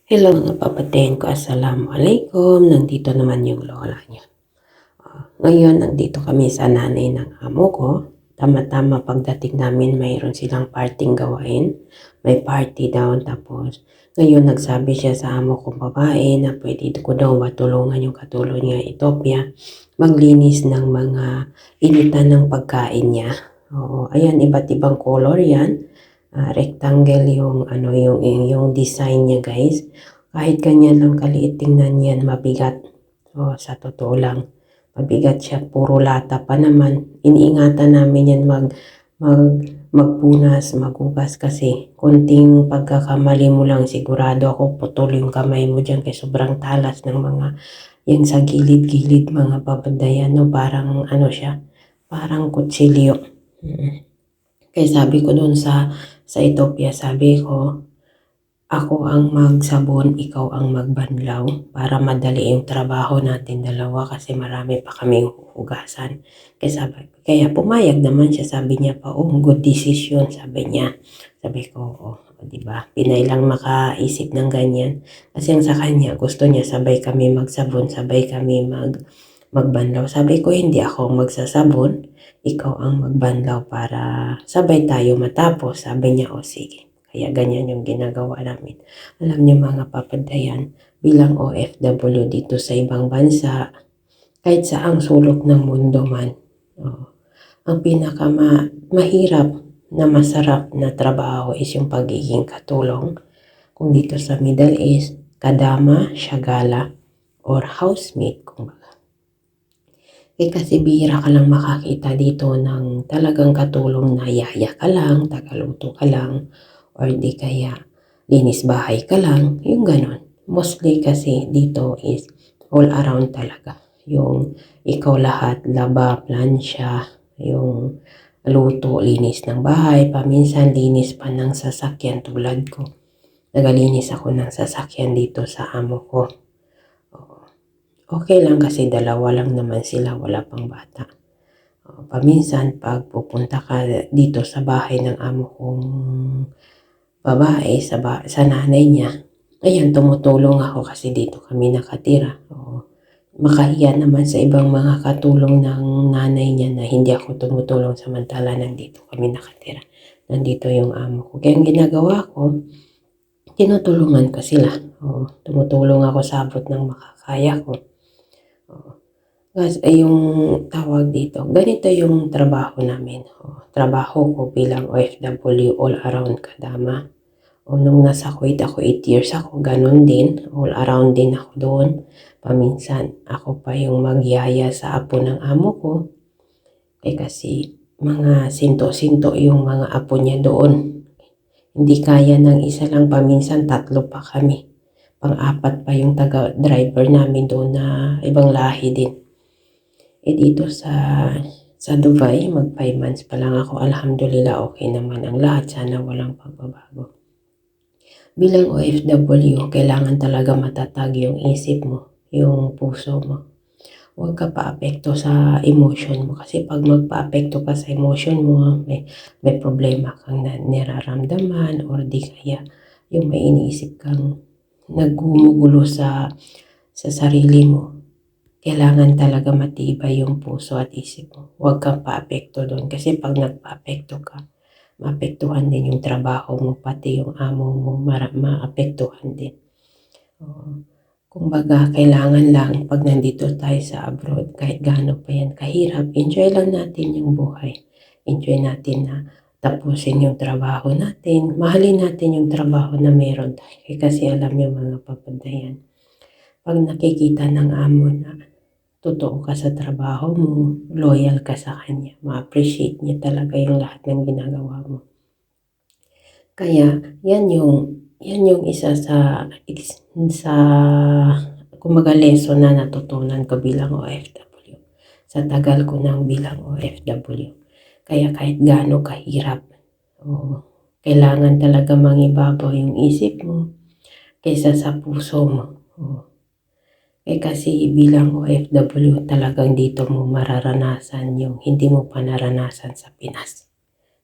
Hello mga kapatid ko, assalamualaikum. Nandito naman yung lola niya. Ngayon, nandito kami sa nanay ng amo ko. Tama-tama pagdating namin, mayroon silang parting gawain. May party daw. Tapos, ngayon nagsabi siya sa amo kong babae na pwede ko daw matulungan yung katulong niya Ethiopia maglinis ng mga initan ng pagkain niya. Oo, ayan, iba't ibang color yan. Rectangle yung yung design niya, guys. Kahit ganyan lang kaliit tingnan yan, mabigat. Sa totoo lang, mabigat siya, puro lata pa naman. Iniingatan namin yan mag magpunas, magugas kasi konting pagkakamali mo lang, sigurado ako putol yung kamay mo dyan kay sobrang talas ng mga yan sa gilid-gilid, mga babadayan, no? Parang siya, parang kutsilyo. Kaya sabi ko doon sa Ethiopia, sabi ko, ako ang magsabon, ikaw ang magbanlaw para madali yung trabaho natin dalawa kasi marami pa kaming hugasan. Kaya pumayag naman siya, sabi niya pa, oh, good decision, sabi niya. Sabi ko, oh, diba? Pinay lang makaisip ng ganyan. Kasi ang sa kanya, gusto niya sabay kami magsabon, sabay kami magbanlaw. Sabi ko, hindi ako magsasabon, ikaw ang magbanlaw para sabay tayo matapos. Sabi niya, oh sige. Kaya ganyan yung ginagawa namin. Alam niyo mga papadayan, bilang OFW dito sa ibang bansa, kahit sa ang sulok ng mundo man, ang mahirap na masarap na trabaho is yung pagiging katulong. Kung dito sa Middle East, kadama, syagala, or housemate, kumbaga. Kasi bihira ka lang makakita dito ng talagang katulong na yaya ka lang, tagaluto ka lang, or di kaya linis bahay ka lang, yung ganon. Mostly kasi dito is all around talaga. Yung ikaw lahat, laba, plansya, yung luto, linis ng bahay, paminsan linis pa ng sasakyan tulad ko. Nagalinis ako ng sasakyan dito sa amo ko. Okay lang kasi dalawa lang naman sila, wala pang bata. Paminsan pag pupunta ka dito sa bahay ng amo kong babae, sa nanay niya, ayan, tumutulong ako kasi dito kami nakatira. Makahiya naman sa ibang mga katulong ng nanay niya na hindi ako tumutulong samantala nandito kami nakatira. Nandito yung amo ko. Kaya ang ginagawa ko, tinutulungan ko sila. Tumutulong ako sa abot ng makakaya ko. Kasi yung tawag dito, ganito yung trabaho namin. Trabaho ko bilang OFW all around kadama. Nung nasa Kuwait ako, 8 years ako, ganun din. All around din ako doon. Paminsan, ako pa yung magyaya sa apo ng amo ko. Kasi mga sinto-sinto yung mga apo niya doon. Hindi kaya ng isa lang, paminsan 3 pa kami. Pang-4 pa yung taga-driver namin doon na ibang lahi din. Dito sa Dubai, mag 5 months pa lang ako. Alhamdulillah, okay naman ang lahat. Sana walang pagbabago. Bilang OFW, kailangan talaga matatag yung isip mo, yung puso mo. Huwag ka paapekto sa emotion mo. Kasi pag magpaapekto ka sa emotion mo, may problema kang nararamdaman or di kaya yung may iniisip kang nagumugulo sa sarili mo. Kailangan talaga matibay yung puso at isip mo. Huwag kang paapekto doon. Kasi pag nagpaapekto ka, maapektuhan din yung trabaho mo, pati yung amo mo, maapektuhan din. Kumbaga, kailangan lang pag nandito tayo sa abroad, kahit gaano pa yan kahirap, enjoy lang natin yung buhay. Enjoy natin na tapusin yung trabaho natin. Mahalin natin yung trabaho na meron tayo. Kasi alam niyo mga papadayan, pag nakikita ng amo na totoo ka sa trabaho mo, loyal ka sa kanya, ma-appreciate niya talaga yung lahat ng ginagawa mo. Kaya yan yung isa sa kumbaga lesson na natutunan ko bilang OFW. Sa tagal ko nang bilang OFW. Kaya kahit gaano kahirap, kailangan talaga mangibabaw yung isip mo kaysa sa puso mo. Kasi bilang OFW talagang dito mo mararanasan yung hindi mo pa naranasan sa Pinas.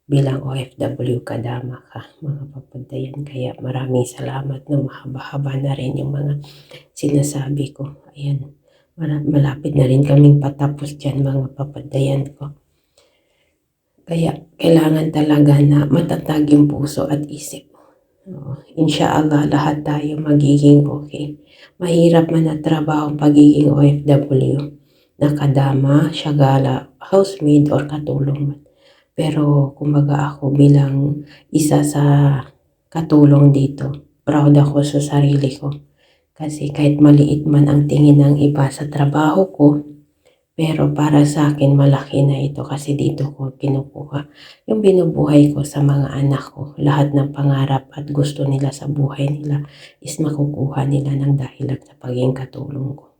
bilang OFW kadama ka, mga papadayan. Kaya maraming salamat na mahaba-haba na rin yung mga sinasabi ko. Ayan, malapit na rin kaming patapos dyan mga papadayan ko. Kaya kailangan talaga na matatag yung puso at isip. Insyaallah lahat tayo magiging okay. Mahirap man na trabaho pagiging OFW, nakadama, syagala, housemaid or katulong man. Pero kumbaga ako bilang isa sa katulong dito, proud ako sa sarili ko. Kasi kahit maliit man ang tingin ng iba sa trabaho ko, pero para sa akin malaki na ito kasi dito ko kinukuha yung binubuhay ko sa mga anak ko. Lahat ng pangarap at gusto nila sa buhay nila is makukuha nila ng dahil sa pagiging katulong ko.